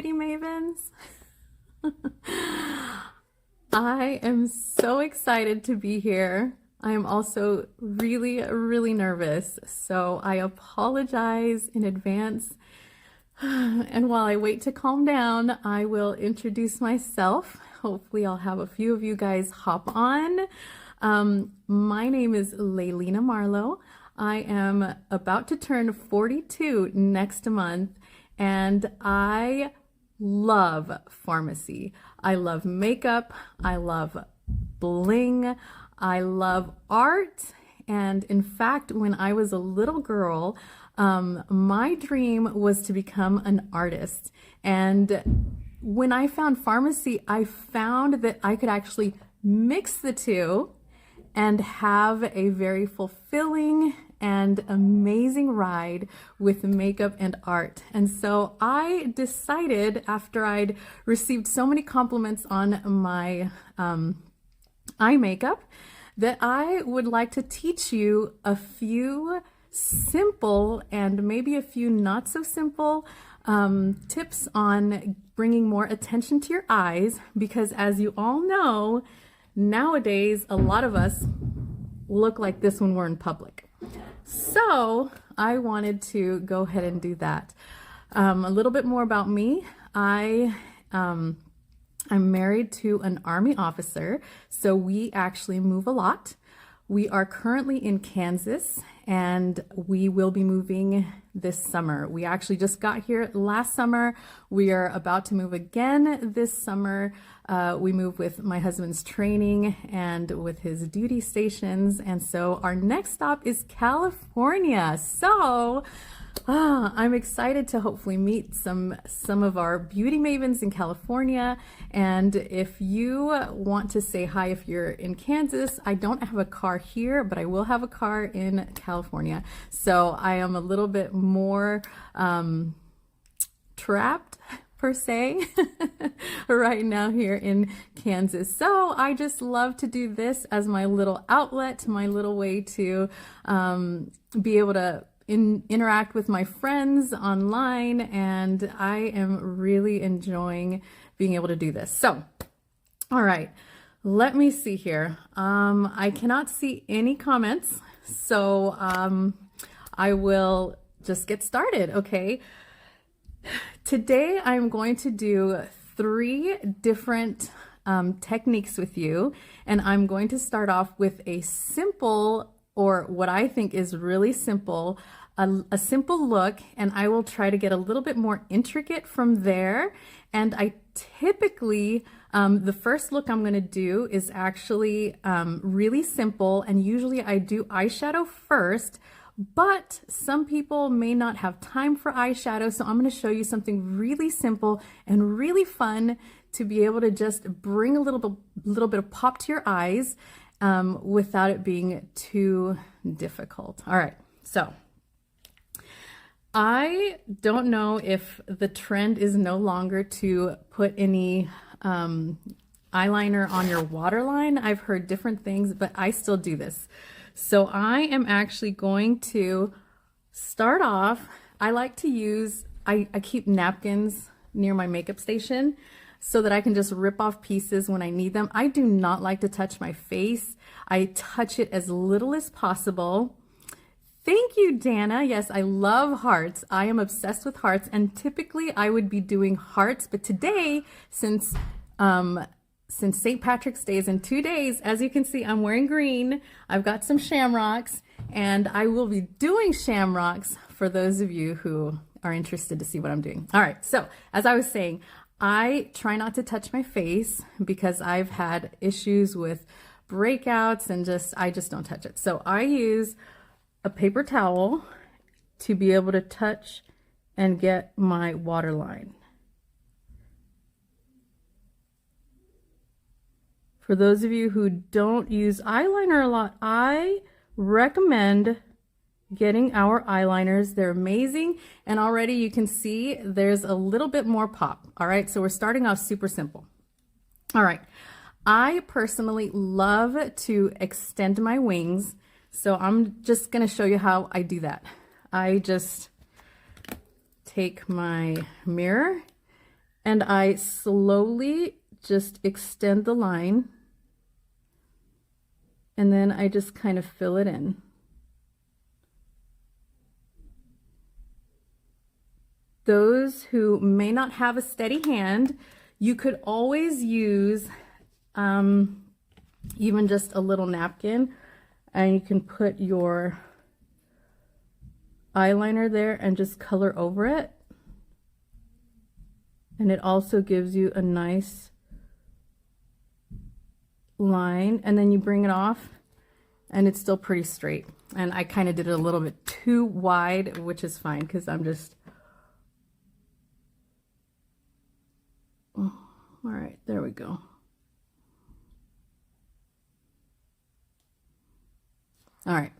beauty mavens. I am so excited to be here. I am also really nervous, so I apologize in advance. And while I wait to calm down, I will introduce myself. Hopefully I'll have a few of you guys hop on. My name is 𝓂𝓚𝓏 𝓛𝓸𝓸𝓸. I am about to turn 42 next month, and I love pharmacy. I love makeup, I love bling, I love art, and in fact, when I was a little girl, my dream was to become an artist. And when I found pharmacy, I found that I could actually mix the two and have a very fulfilling and amazing ride with makeup and art. And so I decided, after I'd received so many compliments on my eye makeup, that I would like to teach you a few simple and maybe a few not so simple tips on bringing more attention to your eyes, because as you all know, nowadays a lot of us look like this when we're in public. So I wanted to go ahead and do that. A little bit more about me. I'm married to an Army officer, so we actually move a lot. We are currently in Kansas, and we will be moving this summer. We actually just got here last summer. We are about to move again this summer. We move with my husband's training and with his duty stations. And so our next stop is California. So I'm excited to hopefully meet some of our beauty mavens in California. And if you want to say hi, if you're in Kansas, I don't have a car here, but I will have a car in California. So I am a little bit more trapped, per se, right now here in Kansas. So I just love to do this as my little outlet, my little way to be able to interact with my friends online, and I am really enjoying being able to do this. So, all right, let me see here. I cannot see any comments, so I will just get started, okay? Today I'm going to do 3 different techniques with you, and I'm going to start off with a simple, or what I think is really simple, a simple look, and I will try to get a little bit more intricate from there. And I typically, the first look I'm going to do is actually really simple, and usually I do eyeshadow first, but some people may not have time for eyeshadow, so I'm going to show you something really simple and really fun to be able to just bring a little bit of pop to your eyes without it being too difficult. All right, so I don't know if the trend is no longer to put any eyeliner on your waterline. I've heard different things, but I still do this. So I am actually going to start off. I like to use, I keep napkins near my makeup station so that I can just rip off pieces when I need them. I do not like to touch my face. I touch it as little as possible. Thank you, Dana. Yes, I love hearts. I am obsessed with hearts, and typically I would be doing hearts, but today, since St. Patrick's Day is in 2 days, as you can see, I'm wearing green. I've got some shamrocks, and I will be doing shamrocks for those of you who are interested to see what I'm doing. All right, so as I was saying, I try not to touch my face because I've had issues with breakouts, and I just don't touch it. So I use a paper towel to be able to touch and get my waterline. For those of you who don't use eyeliner a lot, I recommend getting our eyeliners. They're amazing, and already you can see there's a little bit more pop. All right, so we're starting off super simple. All right, I personally love to extend my wings, so I'm just going to show you how I do that. I just take my mirror And I slowly just extend the line, and then I just kind of fill it in. Those who may not have a steady hand, you could always use even just a little napkin, and you can put your eyeliner there and just color over it. And it also gives you a nice line, and then you bring it off and it's still pretty straight. And I kind of did it a little bit too wide, which is fine because I'm just, all right, there we go. All right,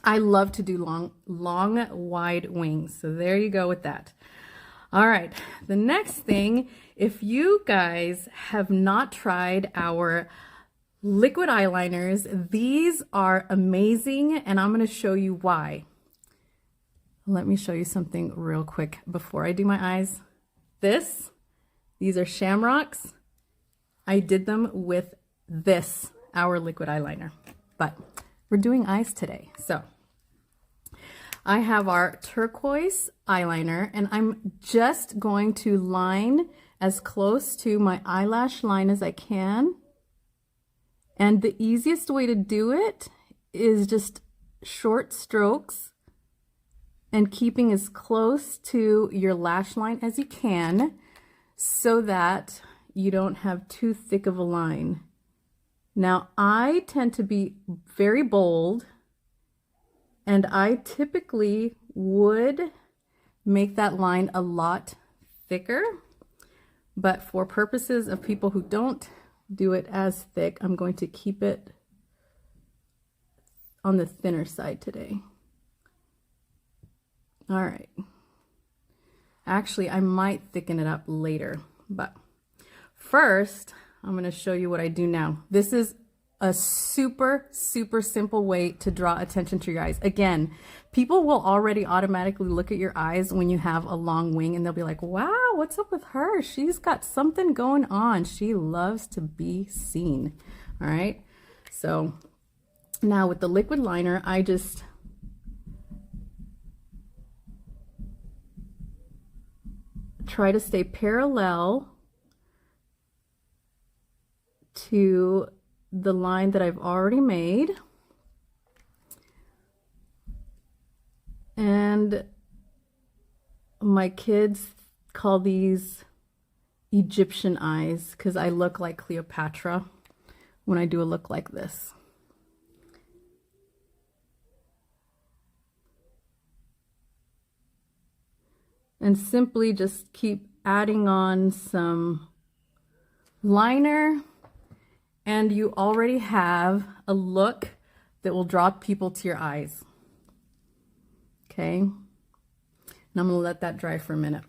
I love to do long wide wings, so there you go with that. All right, the next thing, if you guys have not tried our liquid eyeliners, these are amazing, and I'm going to show you why. Let me show you something real quick before I do my eyes. These are shamrocks. I did them with this, our liquid eyeliner, but we're doing eyes today. So I have our turquoise eyeliner, and I'm just going to line as close to my eyelash line as I can. And the easiest way to do it is just short strokes and keeping as close to your lash line as you can so that you don't have too thick of a line. Now, I tend to be very bold, and I typically would make that line a lot thicker, but for purposes of people who don't do it as thick, I'm going to keep it on the thinner side today. All right. Actually, I might thicken it up later, but first, I'm going to show you what I do now. This is a super simple way to draw attention to your eyes. Again, people will already automatically look at your eyes when you have a long wing, and they'll be like, wow, what's up with her? She's got something going on. She loves to be seen. All right. So now with the liquid liner, I just try to stay parallel to the line that I've already made, and my kids call these Egyptian eyes because I look like Cleopatra when I do a look like this. And simply just keep adding on some liner, and you already have a look that will draw people to your eyes. Okay, and I'm gonna let that dry for a minute.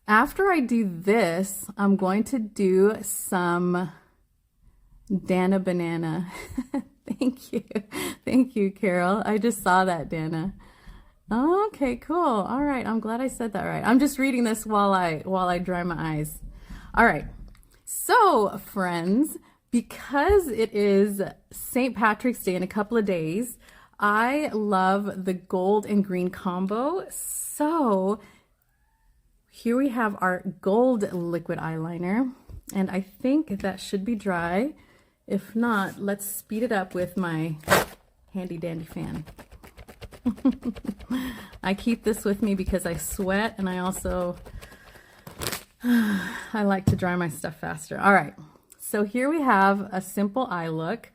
After I do this, I'm going to do some Dana Banana. Thank you, Carol. I just saw that, Dana. Okay, cool. All right, I'm glad I said that right. I'm just reading this while I dry my eyes. All right. So, friends, because it is St. Patrick's Day in a couple of days, I love the gold and green combo. So, here we have our gold liquid eyeliner, and I think that should be dry. If not, let's speed it up with my handy dandy fan. I keep this with me because I sweat, and I also I like to dry my stuff faster. All right, so here we have a simple eye look,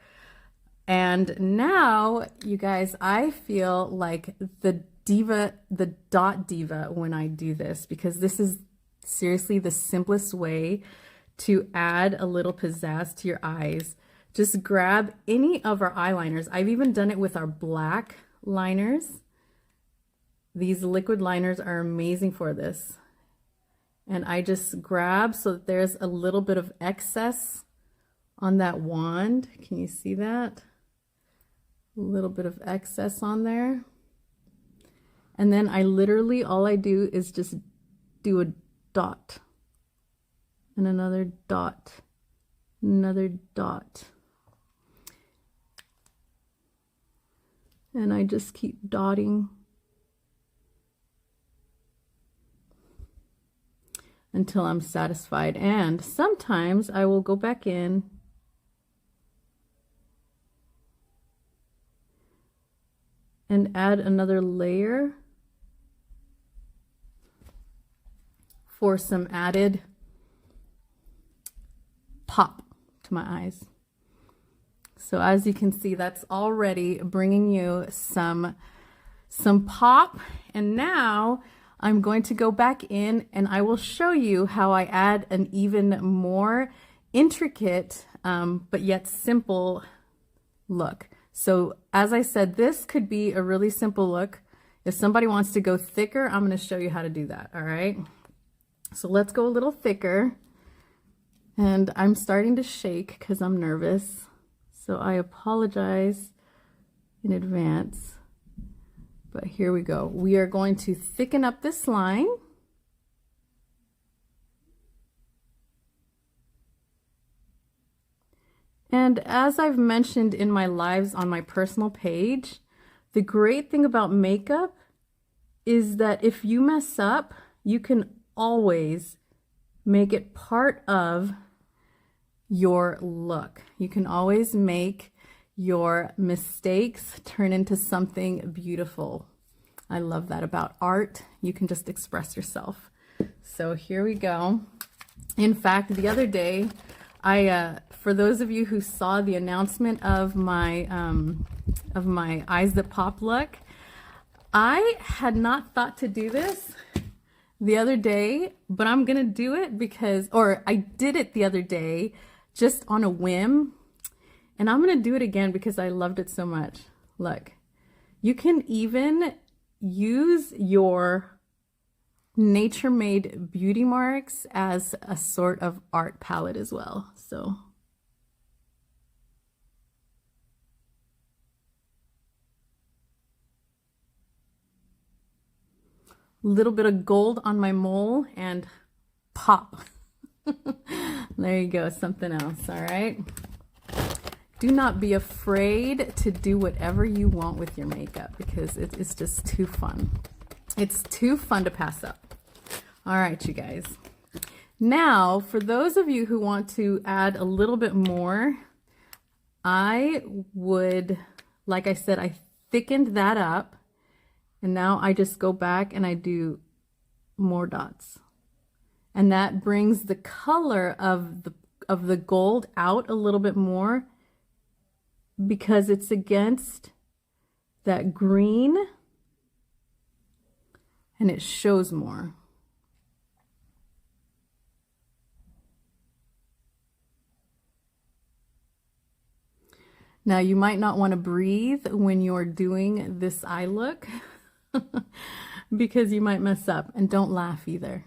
and now you guys, I feel like the dot diva when I do this, because this is seriously the simplest way to add a little pizzazz to your eyes. Just grab any of our eyeliners. I've even done it with our black liners. These liquid liners are amazing for this. And I just grab so that there's a little bit of excess on that wand. Can you see that? A little bit of excess on there. And then I literally, all I do is just do a dot and another dot, another dot. And I just keep dotting until I'm satisfied. And sometimes I will go back in and add another layer for some added pop to my eyes. So as you can see, that's already bringing you some pop. And now I'm going to go back in and I will show you how I add an even more intricate but yet simple look. So as I said, this could be a really simple look. If somebody wants to go thicker, I'm going to show you how to do that. All right. So let's go a little thicker. And I'm starting to shake because I'm nervous. So I apologize in advance. But here we go. We are going to thicken up this line. And as I've mentioned in my lives on my personal page, the great thing about makeup is that if you mess up, you can always make it part of your look. You can always make your mistakes turn into something beautiful. I love that about art. You can just express yourself. So here we go. In fact, the other day, for those of you who saw the announcement of my Eyes That Pop look, I had not thought to do this the other day, but I'm gonna do it because, or I did it the other day just on a whim, and I'm gonna do it again because I loved it so much. Look, you can even use your nature-made beauty marks as a sort of art palette as well. So a little bit of gold on my mole and pop. There you go, something else. All right. Do not be afraid to do whatever you want with your makeup because it is just too fun. It's too fun to pass up. All right, you guys. Now, for those of you who want to add a little bit more, I would, like I said, I thickened that up. And now I just go back and I do more dots. And that brings the color of the gold out a little bit more because it's against that green and it shows more. Now you might not want to breathe when you're doing this eye look because you might mess up, and don't laugh either.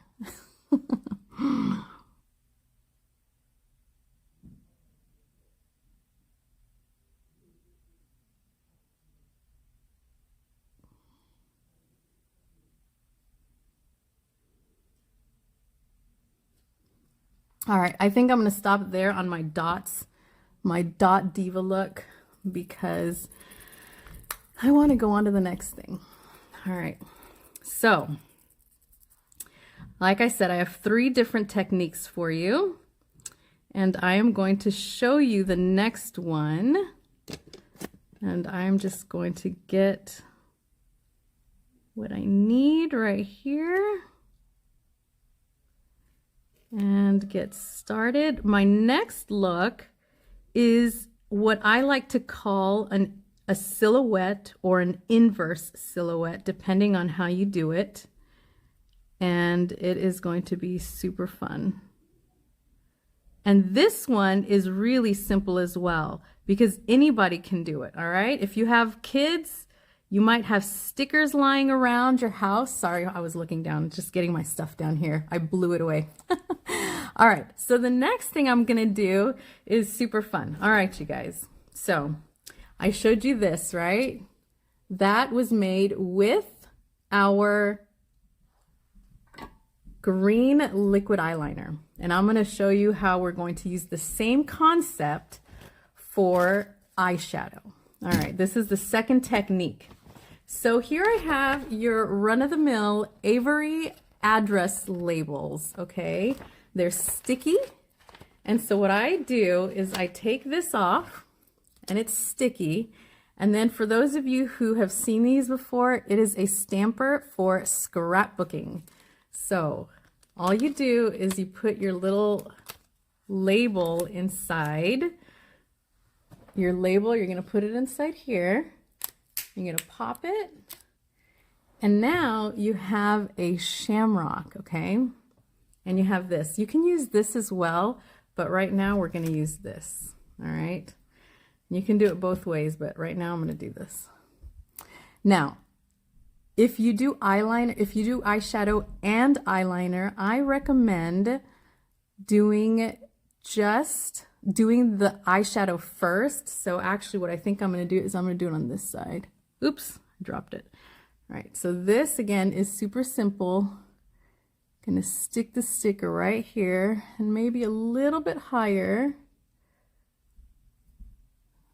All right, I think I'm going to stop there on my dots, my dot diva look, because I want to go on to the next thing. All right, so like I said, I have 3 different techniques for you, and I am going to show you the next one, and I'm just going to get what I need right here and get started. My next look is what I like to call a silhouette or an inverse silhouette, depending on how you do it. And it is going to be super fun. And this one is really simple as well, because anybody can do it, all right? If you have kids, you might have stickers lying around your house. Sorry, I was looking down, just getting my stuff down here. I blew it away. All right, so the next thing I'm gonna do is super fun. All right, you guys. So I showed you this, right? That was made with our green liquid eyeliner. And I'm going to show you how we're going to use the same concept for eyeshadow. All right, this is the second technique. So here I have your run-of-the-mill Avery address labels, okay? They're sticky. And so what I do is I take this off, and it's sticky. And then for those of you who have seen these before, it is a stamper for scrapbooking. So all you do is you put your little label inside. Your label, you're going to put it inside here. You're going to pop it. And now you have a shamrock, okay? And you have this. You can use this as well, but right now we're going to use this, all right? You can do it both ways, but right now I'm going to do this. Now, if you do eyeliner, if you do eyeshadow and eyeliner, I recommend doing the eyeshadow first. So actually what I think I'm going to do is I'm going to do it on this side. Oops, I dropped it. All right, so this again is super simple. I'm going to stick the sticker right here and maybe a little bit higher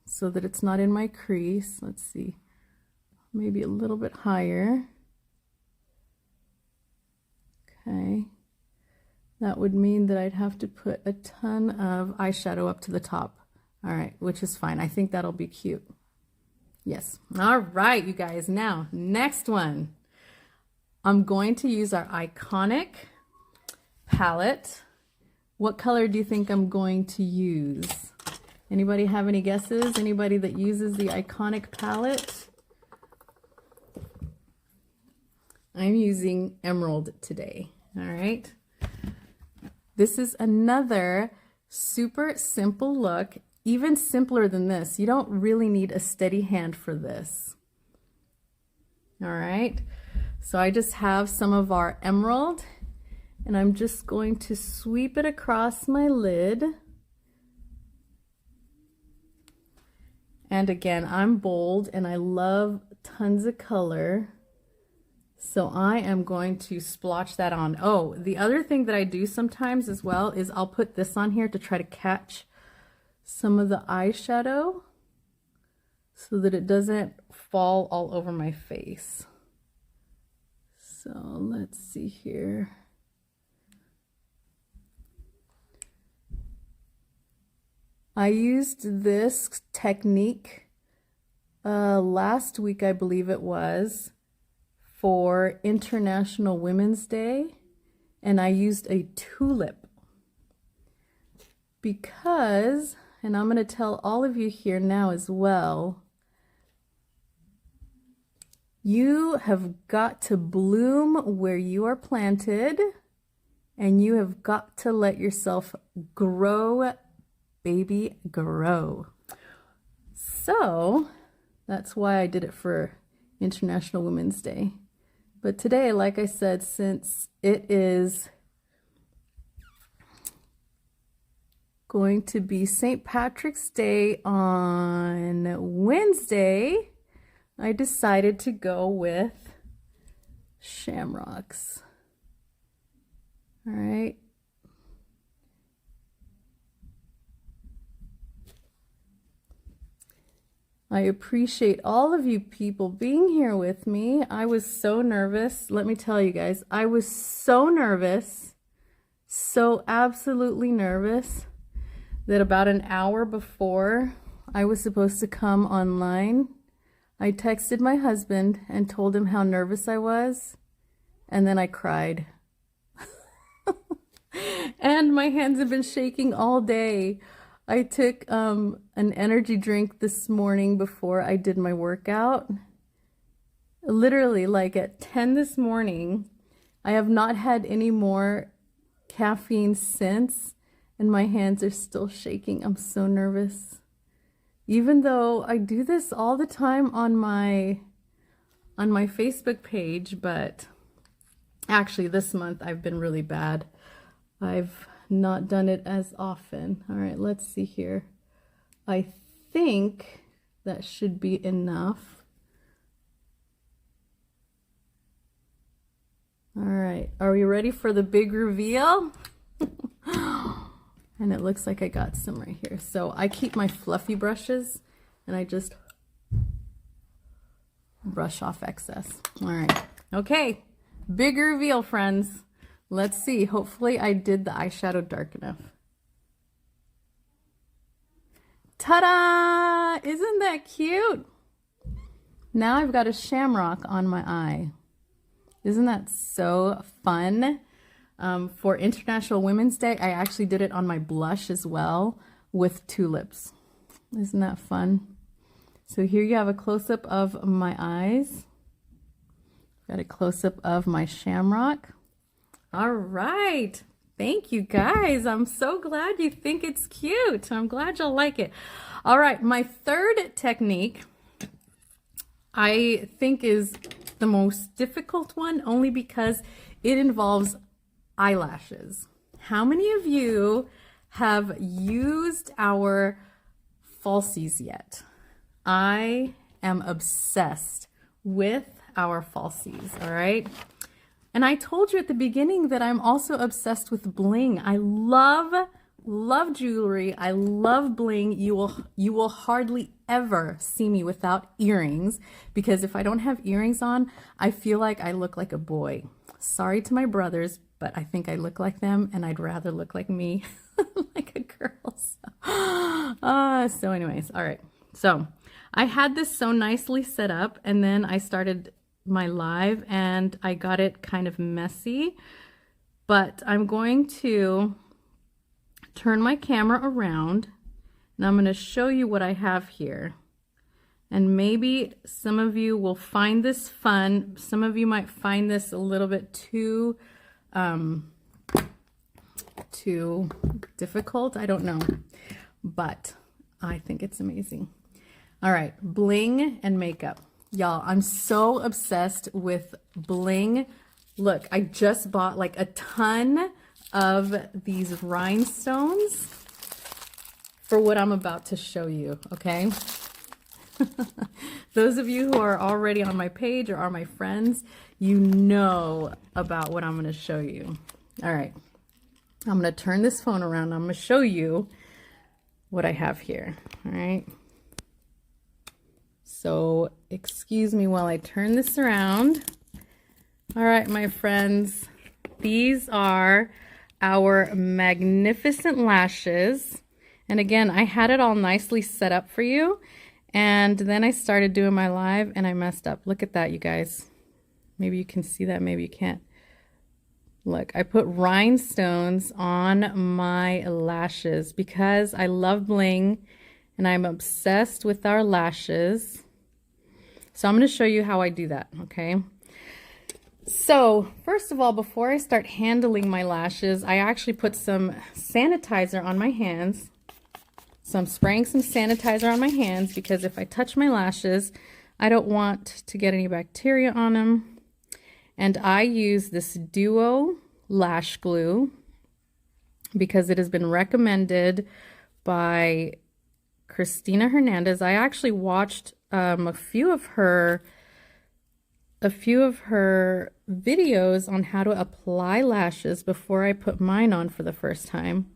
so that it's not in my crease. Let's see, maybe a little bit higher. Okay, that would mean that I'd have to put a ton of eyeshadow up to the top. All right, which is fine. I think that'll be cute. Yes. All right, you guys. Now, next one. I'm going to use our iconic palette. What color do you think I'm going to use? Anybody have any guesses? Anybody that uses the iconic palette? I'm using emerald today. All right. This is another super simple look, even simpler than this. You don't really need a steady hand for this. All right. So I just have some of our emerald, and I'm just going to sweep it across my lid. And again, I'm bold and I love tons of color. So I am going to splotch that on. Oh, the other thing that I do sometimes as well is I'll put this on here to try to catch some of the eyeshadow so that it doesn't fall all over my face. So let's see here. I used this technique last week, I believe it was, for International Women's Day, and I used a tulip because, and I'm going to tell all of you here now as well, you have got to bloom where you are planted, and you have got to let yourself grow, baby, grow. So that's why I did it for International Women's Day. But today, like I said, since it is going to be St. Patrick's Day on Wednesday, I decided to go with shamrocks. All right. I appreciate all of you people being here with me. I was so nervous. Let me tell you guys, I was so nervous, so absolutely nervous, that about an hour before I was supposed to come online, I texted my husband and told him how nervous I was, and then I cried. And my hands have been shaking all day. I took an energy drink this morning before I did my workout. Literally, like at 10 this morning. I have not had any more caffeine since, and my hands are still shaking. I'm so nervous. Even though I do this all the time on my Facebook page, but actually this month I've been really bad. I've not done it as often. All right, let's see here. I think that should be enough. All right, are we ready for the big reveal? And it looks like I got some right here. So I keep my fluffy brushes and I just brush off excess. All right, okay, big reveal, friends. Let's see, hopefully I did the eyeshadow dark enough. Ta-da! Isn't that cute? Now I've got a shamrock on my eye. Isn't that so fun? For International Women's Day, I actually did it on my blush as well with tulips. Isn't that fun? So here you have a close-up of my eyes. Got a close-up of my shamrock. All right. Thank you, guys. I'm so glad you think it's cute. I'm glad you'll like it. All right. My third technique, I think, is the most difficult one, only because it involves eyelashes. How many of you have used our falsies yet? I am obsessed with our falsies, all right? And I told you at the beginning that I'm also obsessed with bling. I love jewelry. I love bling. You will hardly ever see me without earrings, because if I don't have earrings on, I feel like I look like a boy. Sorry to my brothers, but I think I look like them, and I'd rather look like me, like a girl. So anyways, all right. So I had this so nicely set up, and then I started my live and I got it kind of messy, but I'm going to turn my camera around and I'm going to show you what I have here. And maybe some of you will find this fun. Some of you might find this a little bit too difficult. I don't know, but I think it's amazing. All right, bling and makeup. Y'all, I'm so obsessed with bling. Look, I just bought like a ton of these rhinestones for what I'm about to show you, okay? Those of you who are already on my page or are my friends, you know about what I'm going to show you. All right, I'm going to turn this phone around. I'm going to show you what I have here, all right? So excuse me while I turn this around. All right, my friends, these are our magnificent lashes. And again, I had it all nicely set up for you. And then I started doing my live and I messed up. Look at that, you guys. Maybe you can see that, maybe you can't. Look, I put rhinestones on my lashes because I love bling and I'm obsessed with our lashes. So I'm going to show you how I do that, okay? So first of all, before I start handling my lashes, I actually put some sanitizer on my hands. So I'm spraying some sanitizer on my hands because if I touch my lashes, I don't want to get any bacteria on them. And I use this Duo lash glue because it has been recommended by 𝓔𝓚 𝓛𝓸𝓸𝓴. I actually watched a few of her videos on how to apply lashes before I put mine on for the first time.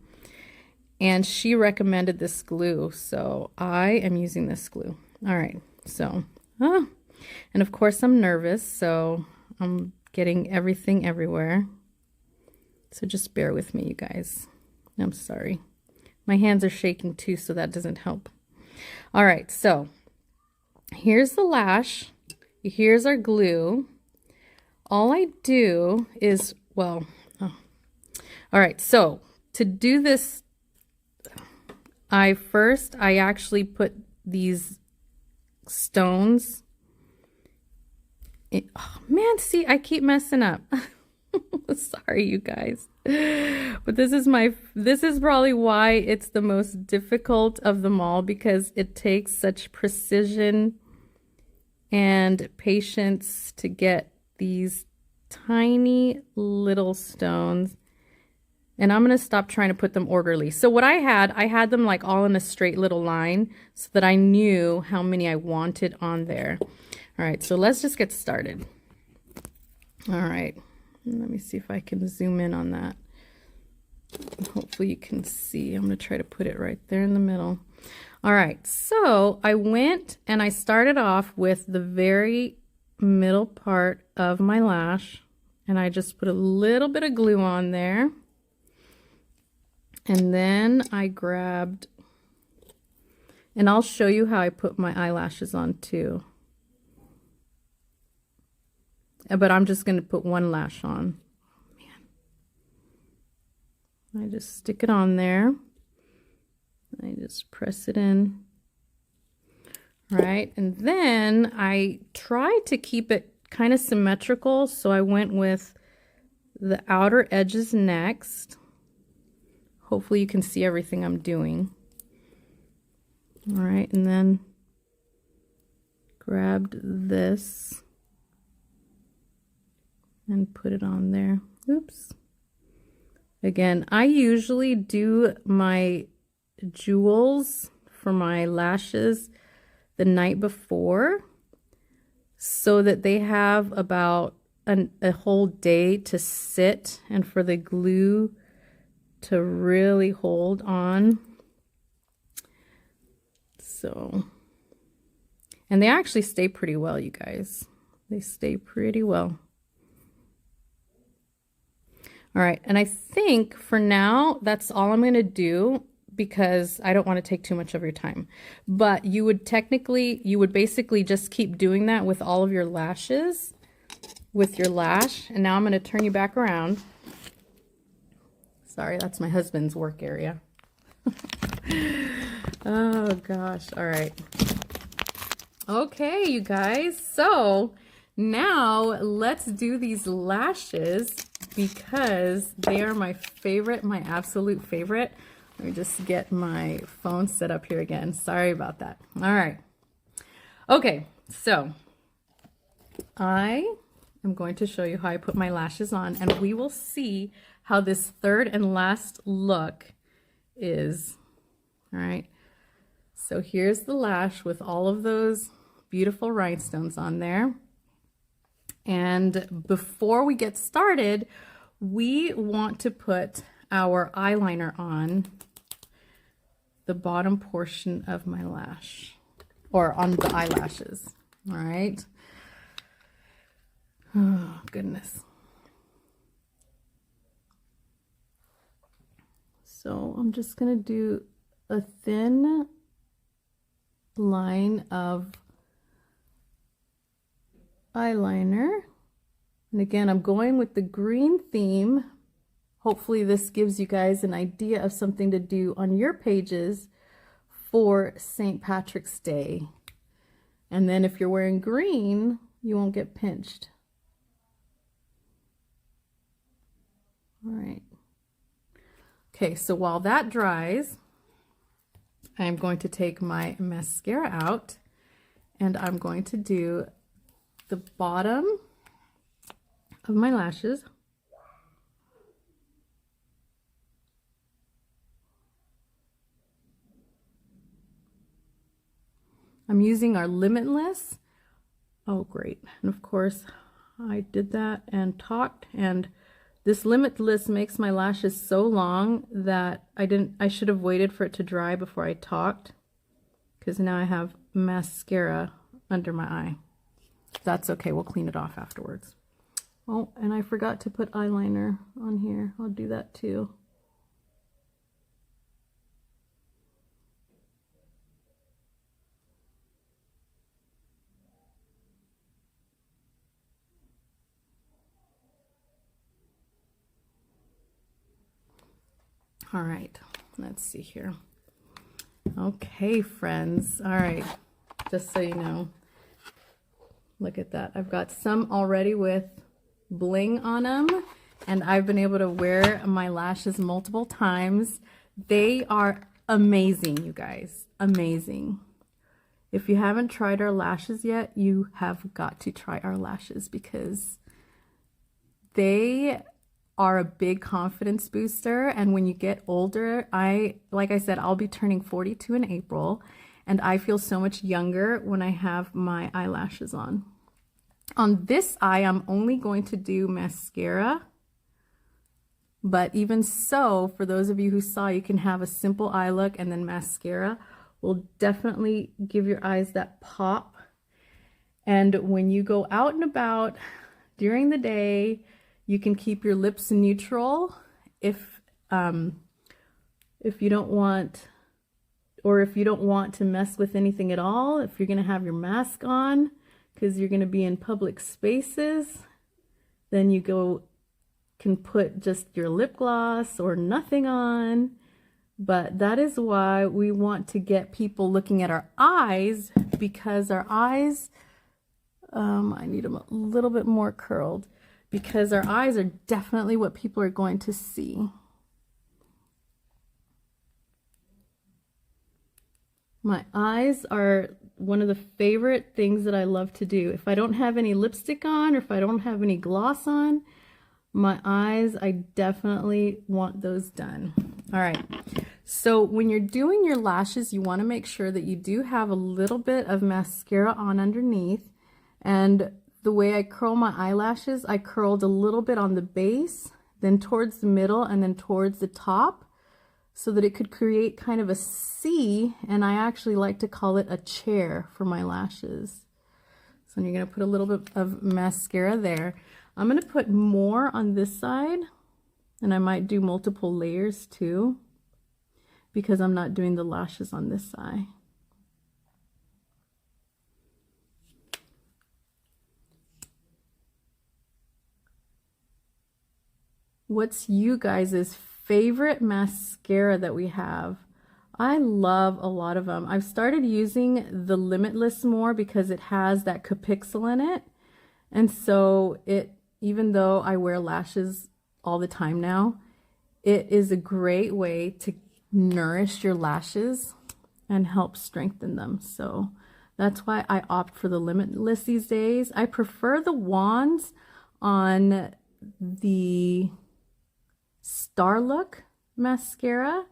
And she recommended this glue, so I am using this glue. All right, so, and of course I'm nervous, so I'm getting everything everywhere. So just bear with me, you guys. I'm sorry. My hands are shaking too, so that doesn't help. All right, so here's the lash. Here's our glue. All I do is, well, all right, so to do this, I actually put these stones in, oh man, see, I keep messing up. Sorry, you guys. But this is probably why it's the most difficult of them all, because it takes such precision and patience to get these tiny little stones. And I'm going to stop trying to put them orderly. So what I had them like all in a straight little line so that I knew how many I wanted on there. All right, so let's just get started. All right, Let me see if I can zoom in on that. Hopefully you can see. I'm going to try to put it right there in the middle. All right, so I went and I started off with the very middle part of my lash, and I just put a little bit of glue on there. And then I grabbed, and I'll show you how I put my eyelashes on too. But I'm just going to put one lash on. I just stick it on there. I just press it in. Right, and then I try to keep it kind of symmetrical, so I went with the outer edges next. Hopefully you can see everything I'm doing. All right, and then grabbed this and put it on there. Oops. Again, I usually do my jewels for my lashes the night before so that they have about a whole day to sit and for the glue to really hold on. So, and they actually stay pretty well, you guys. They stay pretty well. All right, and I think for now, that's all I'm going to do because I don't want to take too much of your time. But you would basically just keep doing that with all of your lashes, with your lash. And now I'm going to turn you back around. Sorry, that's my husband's work area. Oh, gosh. All right. Okay, you guys. So now let's do these lashes, because they are my favorite, my absolute favorite. Let me just get my phone set up here again. Sorry about that. All right. Okay, so I am going to show you how I put my lashes on, and we will see how this third and last look is. All right. So here's the lash with all of those beautiful rhinestones on there. And before we get started, we want to put our eyeliner on the bottom portion of my lash, or on the eyelashes. All right. Oh, goodness. So I'm just going to do a thin line of eyeliner. And again, I'm going with the green theme. Hopefully this gives you guys an idea of something to do on your pages for St. Patrick's Day. And then if you're wearing green, you won't get pinched. All right. Okay, so while that dries, I'm going to take my mascara out, and I'm going to do the bottom of my lashes. I'm using our Limitless. Oh, great. And of course, I did that and talked, and this Limitless makes my lashes so long that I should have waited for it to dry before I talked, because now I have mascara under my eye. That's okay, we'll clean it off afterwards. Oh, and I forgot to put eyeliner on here. I'll do that too. All right, let's see here. Okay, friends. All right, just so you know, look at that. I've got some already with bling on them, and I've been able to wear my lashes multiple times. They are amazing, you guys. Amazing. If you haven't tried our lashes yet, you have got to try our lashes, because they are a big confidence booster. And when you get older, like I said, I'll be turning 42 in April, and I feel so much younger when I have my eyelashes on. On this eye, I'm only going to do mascara. But even so, for those of you who saw, you can have a simple eye look, and then mascara will definitely give your eyes that pop. And when you go out and about during the day, you can keep your lips neutral if you don't want, or if you don't want to mess with anything at all, if you're going to have your mask on because you're going to be in public spaces, then you can put just your lip gloss or nothing on. But that is why we want to get people looking at our eyes, because our eyes, I need them a little bit more curled, because our eyes are definitely what people are going to see. My eyes are one of the favorite things that I love to do. If I don't have any lipstick on, or if I don't have any gloss on, my eyes, I definitely want those done. All right. So when you're doing your lashes, you want to make sure that you do have a little bit of mascara on underneath. And the way I curl my eyelashes, I curled a little bit on the base, then towards the middle, and then towards the top, so that it could create kind of a C. And I actually like to call it a chair for my lashes. So you're going to put a little bit of mascara there. I'm going to put more on this side, and I might do multiple layers too, because I'm not doing the lashes on this side. What's you guys' favorite mascara that we have? I love a lot of them. I've started using the Limitless more because it has that 𝘃𝗶𝗄𝓂 in it. And so even though I wear lashes all the time now, it is a great way to nourish your lashes and help strengthen them. So that's why I opt for the Limitless these days. I prefer the wands on the Starlook mascara.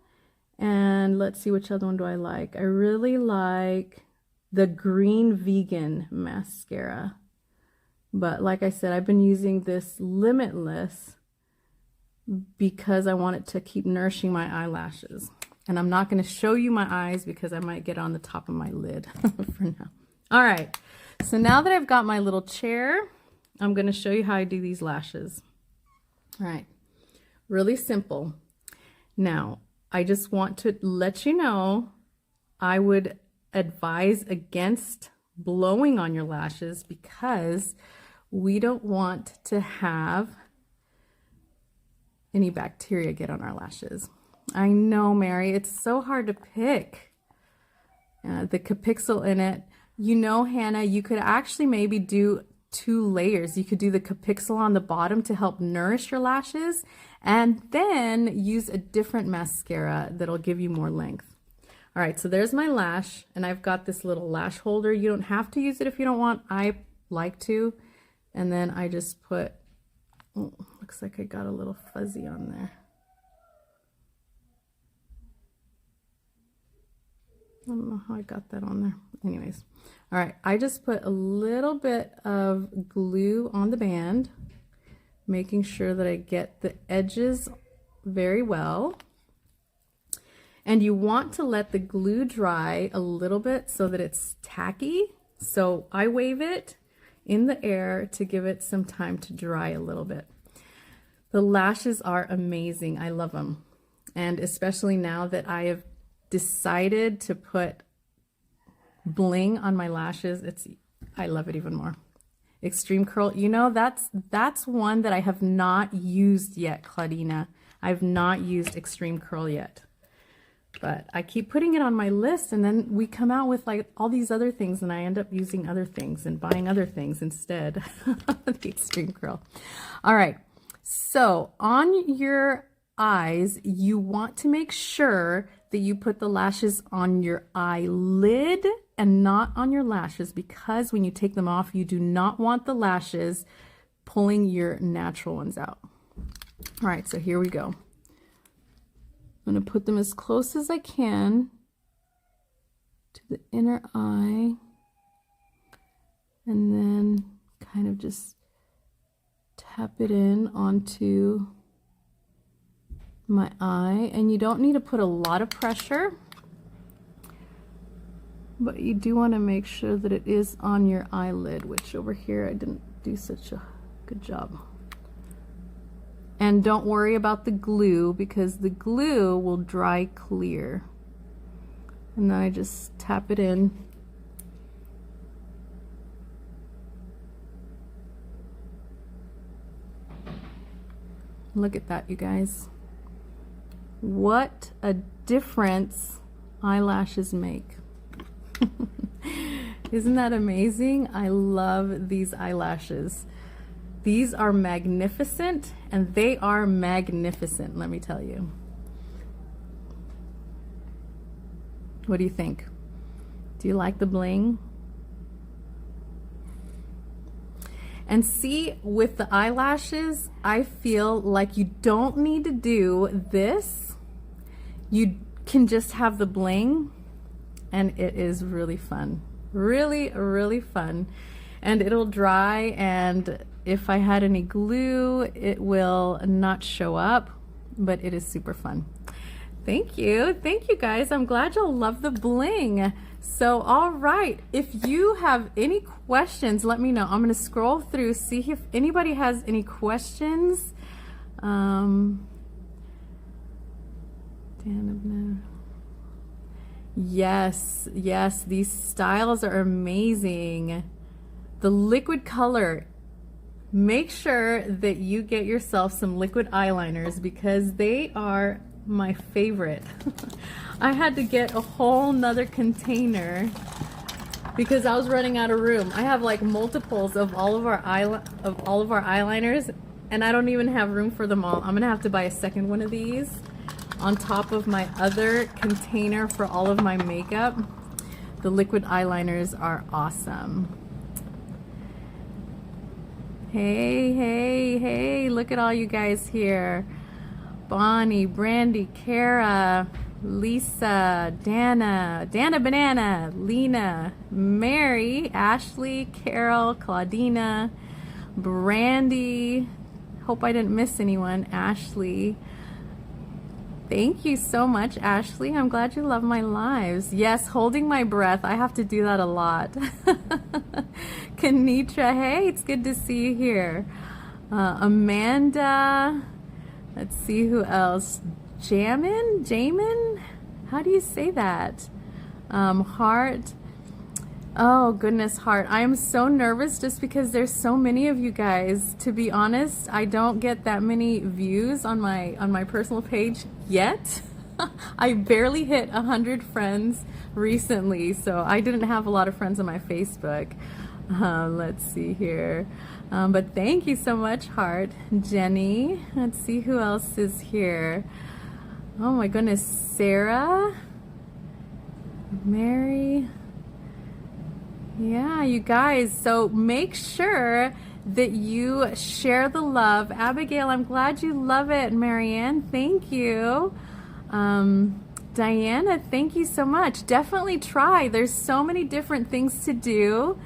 And let's see, which other one do I like? I really like the Green Vegan mascara. But like I said, I've been using this Limitless because I want it to keep nourishing my eyelashes. And I'm not going to show you my eyes because I might get on the top of my lid for now. All right, so now that I've got my little chair, I'm going to show you how I do these lashes. All right, really simple. Now, I just want to let you know, I would advise against blowing on your lashes because we don't want to have any bacteria get on our lashes. I know, Mary, it's so hard to pick the 𝘃𝗃𝗄𝓂 in it. You know, Hannah, you could actually maybe do 2 layers. You could do the 𝘃𝗃𝗄𝓂 on the bottom to help nourish your lashes, and then use a different mascara that'll give you more length. All right, so there's my lash, and I've got this little lash holder. You don't have to use it if you don't want. I like to. And then I just put, oh, looks like I got a little fuzzy on there. I don't know how I got that on there. Anyways, all right, I just put a little bit of glue on the band, making sure that I get the edges very well. And you want to let the glue dry a little bit so that it's tacky. So I wave it in the air to give it some time to dry a little bit. The lashes are amazing. I love them. And especially now that I have decided to put bling on my lashes, I love it even more. Extreme Curl, you know, that's one that I have not used yet, Claudina. I've not used Extreme Curl yet. But I keep putting it on my list, and then we come out with like all these other things, and I end up using other things and buying other things instead of the Extreme Curl. All right, so on your eyes, you want to make sure that you put the lashes on your eyelid and not on your lashes, because when you take them off, you do not want the lashes pulling your natural ones out. All right, so here we go. I'm going to put them as close as I can to the inner eye, and then kind of just tap it in onto my eye. And you don't need to put a lot of pressure, but you do want to make sure that it is on your eyelid, which over here I didn't do such a good job. And don't worry about the glue, because the glue will dry clear. And then I just tap it in. Look at that, you guys. What a difference eyelashes make. Isn't that amazing? I love these eyelashes. These are magnificent, and they are magnificent, let me tell you. What do you think? Do you like the bling? And see, with the eyelashes, I feel like you don't need to do this. You can just have the bling, and it is really fun. Really, really fun. And it'll dry, and if I had any glue, it will not show up, but it is super fun. Thank you guys. I'm glad y'all love the bling. So, all right, if you have any questions, let me know. I'm gonna scroll through, see if anybody has any questions. Yes, these styles are amazing. The liquid color, make sure that you get yourself some liquid eyeliners, because they are my favorite. I had to get a whole nother container because I was running out of room. I have like multiples of all of our eyeliners, and I don't even have room for them all. I'm gonna have to buy a second one of these on top of my other container for all of my makeup. The liquid eyeliners are awesome. Hey, look at all you guys here. Bonnie, Brandy, Kara, Lisa, Dana Banana, Lena, Mary, Ashley, Carol, Claudina, Brandy. Hope I didn't miss anyone. Ashley. Thank you so much, Ashley. I'm glad you love my lives. Yes, holding my breath. I have to do that a lot. Kenitra, hey, it's good to see you here. Amanda. Let's see who else. Jamin? How do you say that? Heart. Oh goodness, Heart. I am so nervous just because there's so many of you guys. To be honest, I don't get that many views on my personal page yet. I barely hit 100 friends recently, so I didn't have a lot of friends on my Facebook. Let's see here. But thank you so much, Heart. Jenny. Let's see who else is here. Oh my goodness, Sarah. Mary. Yeah, you guys, so make sure that you share the love. Abigail, I'm glad you love it. Marianne, thank you. Diana, thank you so much. Definitely try. There's so many different things to do.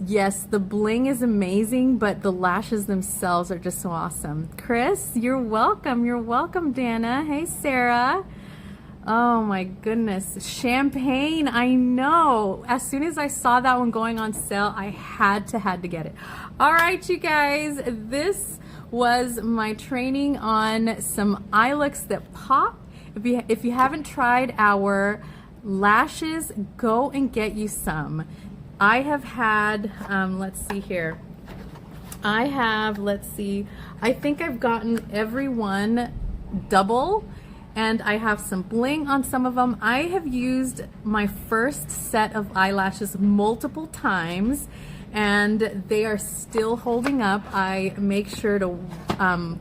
Yes, the bling is amazing, but the lashes themselves are just so awesome. Chris, you're welcome. You're welcome, Dana. Hey, Sarah. Oh my goodness, champagne, I know. As soon as I saw that one going on sale, I had to get it. All right, you guys, this was my training on some eye looks that pop. If you haven't tried our lashes, go and get you some. I have had, let's see here. Let's see, I think I've gotten every one double. And I have some bling on some of them. I have used my first set of eyelashes multiple times, and they are still holding up. I make sure to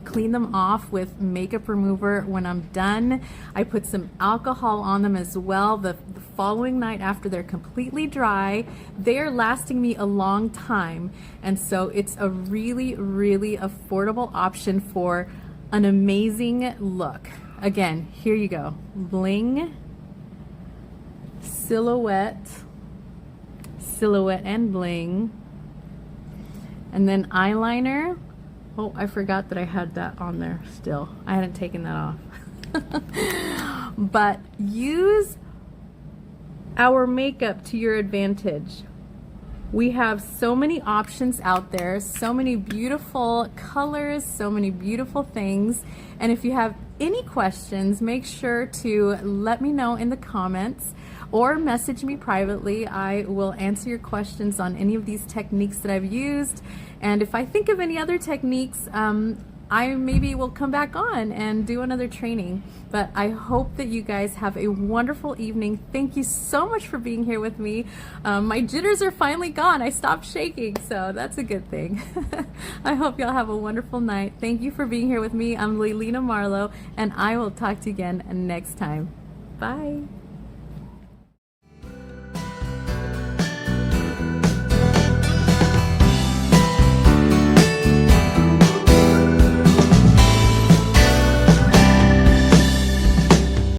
clean them off with makeup remover when I'm done. I put some alcohol on them as well the following night after they're completely dry. They are lasting me a long time, and so it's a really, really affordable option for an amazing look. Again, here you go. Bling, silhouette, Silhouette and Bling. And then eyeliner. Oh, I forgot that I had that on there still. I hadn't taken that off. But use our makeup to your advantage. We have so many options out there, so many beautiful colors, so many beautiful things. And if you have any questions, make sure to let me know in the comments or message me privately. I will answer your questions on any of these techniques that I've used. And if I think of any other techniques, I maybe will come back on and do another training. But I hope that you guys have a wonderful evening. Thank you so much for being here with me. My jitters are finally gone. I stopped shaking, so that's a good thing. I hope y'all have a wonderful night. Thank you for being here with me. I'm 𝓂𝓚 𝓛𝓸𝓸𝓸, and I will talk to you again next time. Bye.